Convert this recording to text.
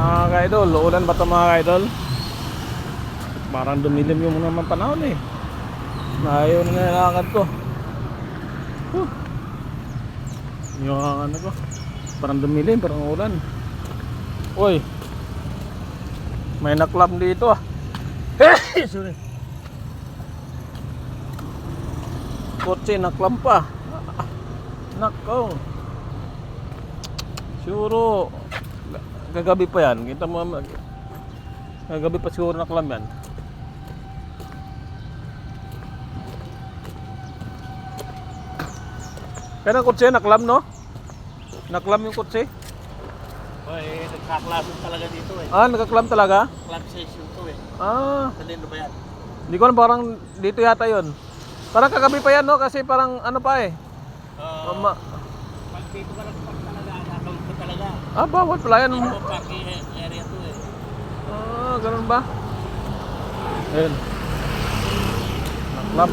Mga ka-idol, ulan ba ito mga ka-idol? Parang dumilim yung naman panahon eh. Ayaw na nilakad ko. Yung ano ko, parang dumilim, parang ulan. Uy, may naklam dito ah. Sorry. Kotse naklam pa. Nako. Siguro kagabi pa yan. Kita mo, kagabi pa siguro naklam yan. Kaya kotse naklam, no? Naklam yung kotse. Oy, nagkaklasan talaga dito eh. Ah, nagkaklam talaga? Club session to eh. Ah, Kanino ba yan? hindi ko alam, parang dito yata yon. Parang kagabi pa yan, no? Kasi parang ano pa eh. Pag dito ka nagpark talaga, nakakawin ko talaga. Ah, bawal pala yan. Dito mo parking area to eh. Ah, ganun ba? Ayun. Naklam.